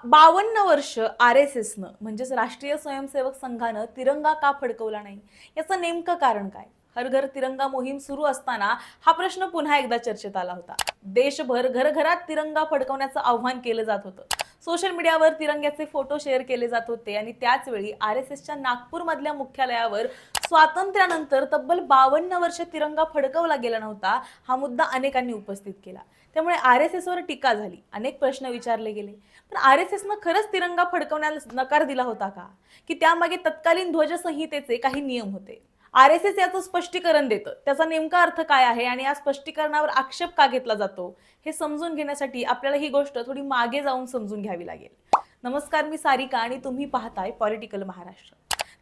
52 वर्ष आर-एस-एसनं म्हणजेच राष्ट्रीय स्वयंसेवक संघानं तिरंगा का फडकवला नाही, याचं नेमकं कारण काय? हर घर तिरंगा मोहीम सुरू असताना हा प्रश्न पुन्हा एकदा चर्चेत आला होता. देशभर घरघरात तिरंगा फडकवण्याचं आव्हान केलं जात होतं. सोशल मीडियावर तिरंग्याचे फोटो शेअर केले जात होते आणि त्याच वेळी आर-एस-एसच्या नागपूरमधल्या मुख्यालयावर स्वातंत्र्यानंतर तब्बल 52 वर्ष तिरंगा फडकवला गेला नव्हता, हा मुद्दा अनेकांनी उपस्थित केला. त्यामुळे आर-एस-एसवर टीका झाली, अनेक प्रश्न विचारले गेले. पण आर-एस-एसनं खरंच तिरंगा फडकवण्याला नकार दिला होता का? की त्यामागे तत्कालीन ध्वजसंहितेचे काही नियम होते? आर-एस-एस याचं स्पष्टीकरण देतं. त्याचा नेमका अर्थ काय आहे आणि या स्पष्टीकरणावर आक्षेप का घेतला जातो, हे समजून घेण्यासाठी आपल्याला ही गोष्ट थोडी मागे जाऊन समजून घ्यावी लागेल. नमस्कार, मी सारिका आणि तुम्ही पाहताय पॉलिटिकल महाराष्ट्र.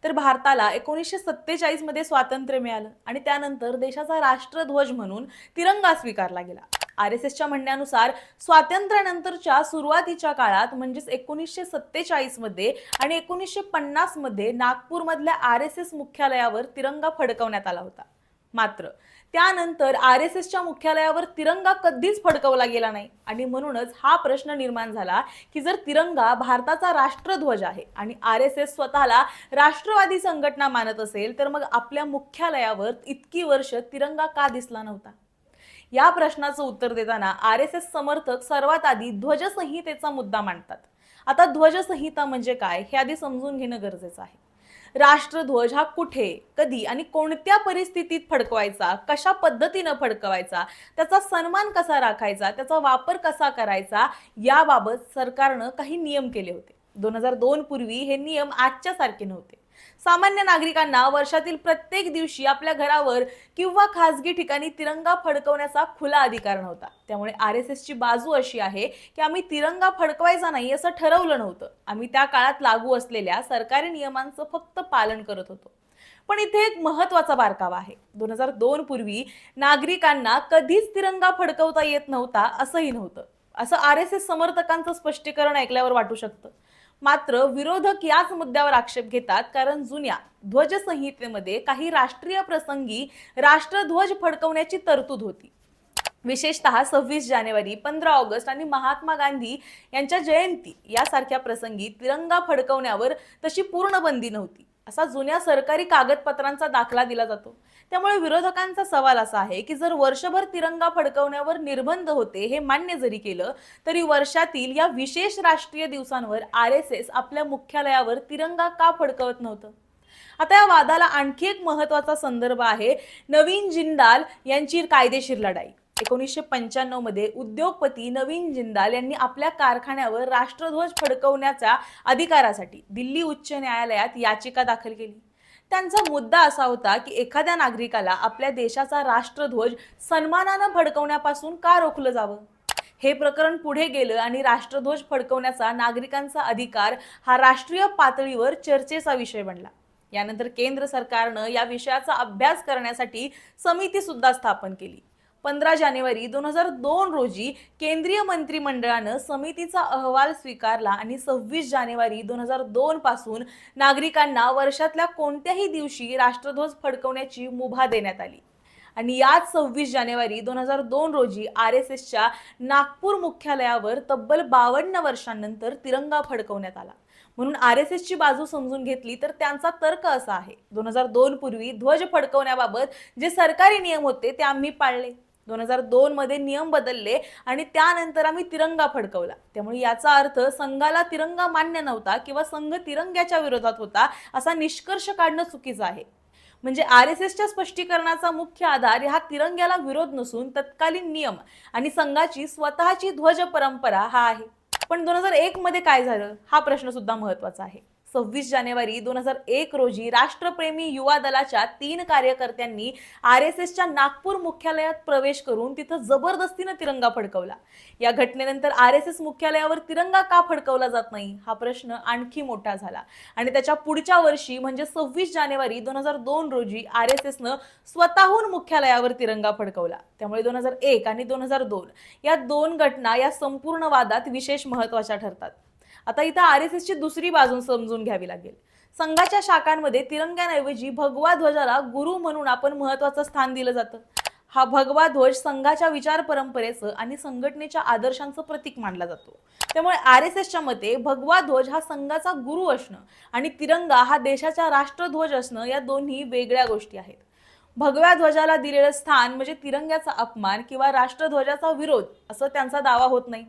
तर भारताला 1947 मध्ये स्वातंत्र्य मिळालं आणि त्यानंतर देशाचा राष्ट्रध्वज म्हणून तिरंगा स्वीकारला गेला. आर-एस-एसच्या म्हणण्यानुसार स्वातंत्र्यानंतरच्या सुरुवातीच्या काळात म्हणजेच 1947 मध्ये आणि 1950 मध्ये नागपूरमधल्या आर-एस-एस मुख्यालयावर तिरंगा फडकवण्यात आला होता. मात्र त्यानंतर आर-एस-एसच्या मुख्यालयावर तिरंगा कधीच फडकवला गेला नाही आणि म्हणूनच हा प्रश्न निर्माण झाला की जर तिरंगा भारताचा राष्ट्रध्वज आहे आणि आर-एस-एस स्वतःला राष्ट्रवादी संघटना मानत असेल, तर मग आपल्या मुख्यालयावर इतकी वर्ष तिरंगा का दिसला नव्हता? या प्रश्नाचं उत्तर देताना आर-एस-एस समर्थक सर्वात आधी ध्वजसंहितेचा मुद्दा मांडतात. आता ध्वजसंहिता म्हणजे काय, हे आधी समजून घेणं गरजेचं आहे. राष्ट्रध्वज हा कुठे, कधी आणि कोणत्या परिस्थितीत फडकवायचा, कशा पद्धतीनं फडकवायचा, त्याचा सन्मान कसा राखायचा, त्याचा वापर कसा करायचा, याबाबत सरकारनं काही नियम केले होते. 2002 पूर्वी हे नियम आजच्या सारखे नव्हते. सामान्य नागरिकांना वर्षातील प्रत्येक दिवशी आपल्या घरावर किंवा खासगी ठिकाणी तिरंगा फडकवण्याचा खुला अधिकार नव्हता. त्यामुळे आर-एस-एसची बाजू अशी आहे की आम्ही तिरंगा फडकवायचा नाही असं ठरवलं नव्हतं. आम्ही त्या काळात लागू असलेल्या सरकारी नियमांचं फक्त पालन करत होतो. पण इथे एक महत्त्वाचा बारकावा आहे. 2002 पूर्वी नागरिकांना कधीच तिरंगा फडकवता येत नव्हता असंही नव्हतं. असं आर-एस-एस समर्थकांचं स्पष्टीकरण ऐकल्यावर वाटू शकतं. मात्र विरोधक याच मुद्द्यावर आक्षेप घेतात कारण जुन्या ध्वजसंहितेमध्ये काही राष्ट्रीय प्रसंगी राष्ट्रध्वज फडकवण्याची तरतूद होती. विशेषतः 26 जानेवारी, 15 ऑगस्ट आणि महात्मा गांधी यांच्या जयंती यासारख्या प्रसंगी तिरंगा फडकवण्यावर तशी पूर्ण बंदी नव्हती, असा जुन्या सरकारी कागदपत्रांचा दाखला दिला जातो. त्यामुळे विरोधकांचा सवाल असा आहे की जर वर्षभर तिरंगा फडकवण्यावर निर्बंध होते हे मान्य जरी केलं, तरी वर्षातील या विशेष राष्ट्रीय दिवसांवर आर-एस-एस आपल्या मुख्यालयावर तिरंगा का फडकवत नव्हतं? आता या वादाला आणखी एक महत्त्वाचा संदर्भ आहे नवीन जिंदाल यांची कायदेशीर लढाई. 1995 मध्ये उद्योगपती नवीन जिंदाल यांनी आपल्या कारखान्यावर राष्ट्रध्वज फडकवण्याच्या अधिकारासाठी दिल्ली उच्च न्यायालयात याचिका दाखल केली. त्यांचा मुद्दा असा होता की एखाद्या नागरिकाला आपल्या देशाचा राष्ट्रध्वज सन्मानानं फडकवण्यापासून का रोखलं जावं. हे प्रकरण पुढे गेलं आणि राष्ट्रध्वज फडकवण्याचा नागरिकांचा अधिकार हा राष्ट्रीय पातळीवर चर्चेचा विषय बनला. यानंतर केंद्र सरकारनं या विषयाचा अभ्यास करण्यासाठी समिती सुद्धा स्थापन केली. 15 जानेवारी 2002 रोजी केंद्रीय मंत्रिमंडळानं समितीचा अहवाल स्वीकारला आणि 26 जानेवारी 2002 पासून नागरिकांना वर्षातल्या कोणत्याही दिवशी राष्ट्रध्वज फडकवण्याची मुभा देण्यात आली. आणि याच 26 जानेवारी 2002 रोजी आर-एस-एसच्या नागपूर मुख्यालयावर तब्बल 52 वर्षांनंतर तिरंगा फडकवण्यात आला. म्हणून आर-एस-एसची बाजू समजून घेतली तर त्यांचा तर्क असा आहे, 2002 पूर्वी ध्वज फडकवण्याबाबत जे सरकारी नियम होते ते आम्ही पाळले. 2002 मध्ये नियम बदलले आणि त्यानंतर आम्ही तिरंगा फडकवला. त्यामुळे याचा अर्थ संघाला तिरंगा मान्य नव्हता किंवा संघ तिरंग्याच्या विरोधात होता असा निष्कर्ष काढणं चुकीचं आहे. म्हणजे आर-एस-एसच्या स्पष्टीकरणाचा मुख्य आधार हा तिरंग्याला विरोध नसून तत्कालीन नियम आणि संघाची स्वतःची ध्वज परंपरा हा आहे. पण 2001 मध्ये काय झालं, हा प्रश्न सुद्धा महत्त्वाचा आहे. 26 जानेवारी 2001 रोजी राष्ट्रप्रेमी युवा दलाच्या 3 कार्यकर्त्यांनी आर-एस-एसच्या नागपूर मुख्यालयात प्रवेश करून तिथं जबरदस्तीनं तिरंगा फडकवला. या घटनेनंतर आर-एस-एस मुख्यालयावर तिरंगा का फडकवला जात नाही, हा प्रश्न आणखी मोठा झाला आणि त्याच्या पुढच्या वर्षी म्हणजे 26 जानेवारी 2002 रोजी आर-एस-एसनं स्वतःहून मुख्यालयावर तिरंगा फडकवला. त्यामुळे 2001 आणि 2002 या 2 घटना या संपूर्ण वादात विशेष महत्त्वाच्या ठरतात. आता इथं आर-एस-एसची दुसरी बाजू समजून घ्यावी लागेल. संघाच्या शाखांमध्ये तिरंग्याऐवजी भगवा ध्वजाला गुरु म्हणून आपण महत्त्वाचं स्थान दिलं जातं. हा भगवा ध्वज संघाच्या विचार परंपरेचं आणि संघटनेच्या आदर्शांचं प्रतीक मानला जातो. त्यामुळे RSSच्या मते भगवा ध्वज हा संघाचा गुरु असणं आणि तिरंगा हा देशाचा राष्ट्रध्वज असणं या दोन्ही वेगळ्या गोष्टी आहेत. भगव्या ध्वजाला दिलेलं स्थान म्हणजे तिरंग्याचा अपमान किंवा राष्ट्रध्वजाचा विरोध असं त्यांचा दावा होत नाही.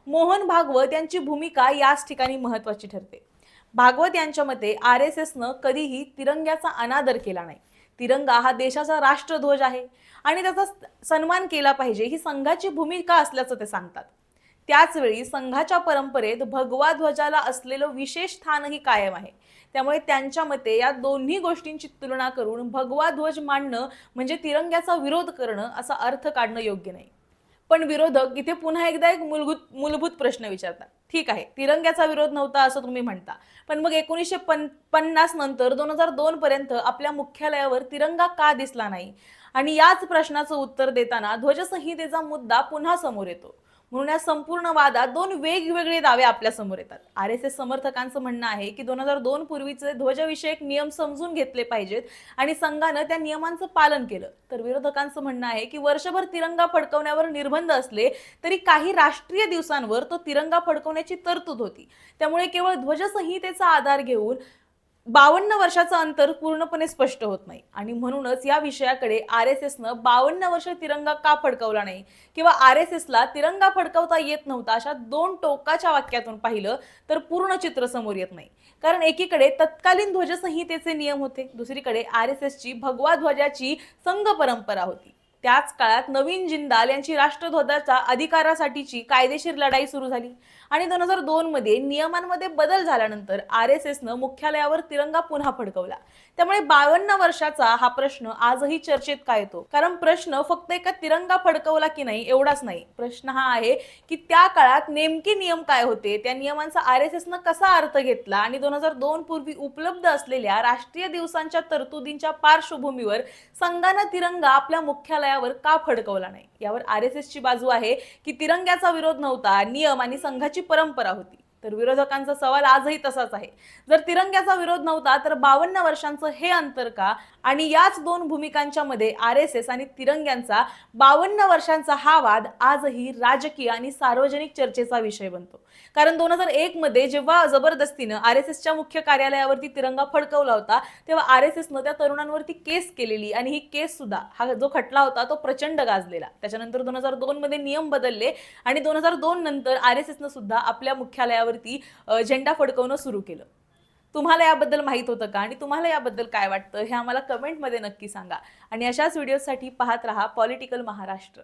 मोहन भागवत यांची भूमिका याच ठिकाणी महत्त्वाची ठरते. भागवत यांच्या मते RSSनं कधीही तिरंग्याचा अनादर केला नाही. तिरंगा हा देशाचा राष्ट्रध्वज आहे आणि त्याचा सन्मान केला पाहिजे ही संघाची भूमिका असल्याचं ते सांगतात. त्याचवेळी संघाच्या परंपरेत भगवा ध्वजाला असलेलं विशेष स्थानही कायम आहे. त्यामुळे त्यांच्या मते या दोन्ही गोष्टींची तुलना करून भगवा ध्वज मांडणं म्हणजे तिरंग्याचा विरोध करणं असा अर्थ काढणं योग्य नाही. पण विरोधक इथे पुन्हा एकदा एक मूलभूत प्रश्न विचारतात. ठीक आहे, तिरंग्याचा विरोध नव्हता असं तुम्ही म्हणता, पण मग 1950 नंतर 2002 पर्यंत आपल्या मुख्यालयावर तिरंगा का दिसला नाही? आणि याच प्रश्नाचं उत्तर देताना ध्वजसंहितेचा मुद्दा पुन्हा समोर येतो. म्हणून या संपूर्ण वादात दोन वेगवेगळे दावे आपल्या समोर येतात. RSS समर्थकांचं म्हणणं आहे की 2002 पूर्वीचे ध्वजविषयक नियम समजून घेतले पाहिजेत आणि संघानं त्या नियमांचं पालन केलं. तर विरोधकांचं म्हणणं आहे की वर्षभर तिरंगा फडकवण्यावर निर्बंध असले तरी काही राष्ट्रीय दिवसांवर तो तिरंगा फडकवण्याची तरतूद होती. त्यामुळे केवळ ध्वजसंहितेचा आधार घेऊन 52 वर्षाचं अंतर पूर्णपणे स्पष्ट होत नाही आणि म्हणूनच या विषयाकडे RSSनं 52 वर्ष तिरंगा का फडकवला नाही किंवा RSSला तिरंगा फडकवता येत नव्हता अशा दोन टोकाच्या वाक्यातून पाहिलं तर पूर्ण चित्र समोर येत नाही. कारण एकीकडे तत्कालीन ध्वजसंहितेचे नियम होते, दुसरीकडे RSSची भगवा ध्वजाची संघ परंपरा होती. त्याच काळात नवीन जिंदाल यांची राष्ट्रध्वजाच्या अधिकारासाठीची कायदेशीर लढाई सुरू झाली आणि 2002 मध्ये नियमांमध्ये बदल झाल्यानंतर RSSनं मुख्यालयावर तिरंगा पुन्हा फडकवला. त्यामुळे 52 वर्षाचा हा प्रश्न आजही चर्चेत का येतो? कारण प्रश्न फक्त एका तिरंगा फडकवला की नाही एवढाच नाही. प्रश्न हा आहे की त्या काळात नेमके नियम काय होते, त्या नियमांचा RSSनं कसा अर्थ घेतला आणि 2002 पूर्वी उपलब्ध असलेल्या राष्ट्रीय दिवसांच्या तरतुदींच्या पार्श्वभूमीवर संघानं तिरंगा आपल्या मुख्यालयावर का फडकवला नाही? यावर RSSची बाजू आहे की तिरंग्याचा विरोध नव्हता, नियम आणि संघाची परंपरा होती. तर विरोधकांचा सवाल आजही तसाच आहे. जर तिरंग्याचा विरोध नव्हता तर 52 वर्षांचं हे अंतर का? आणि याच दोन भूमिकांच्या मध्ये RSS आणि तिरंग्यांचा 52 वर्षांचा हा वाद आजही राजकीय आणि सार्वजनिक चर्चेचा विषय बनतो. कारण 2001 मध्ये जेव्हा जबरदस्तीनं RSSच्या मुख्य कार्यालयावरती तिरंगा फडकवला होता तेव्हा RSSनं त्या तरुणांवरती केस केलेली आणि ही केस सुद्धा, हा जो खटला होता तो प्रचंड गाजलेला. त्याच्यानंतर 2002 मध्ये नियम बदलले आणि 2002 नंतर RSSनं सुद्धा आपल्या मुख्यालयावरती झेंडा फडकवणं सुरू केलं. तुम्हाला याबद्दल माहित होतं का आणि तुम्हाला याबद्दल काय वाटतं हे आम्हाला कमेंटमध्ये नक्की सांगा आणि अशाच व्हिडिओसाठी पाहत रहा पॉलिटिकल महाराष्ट्र.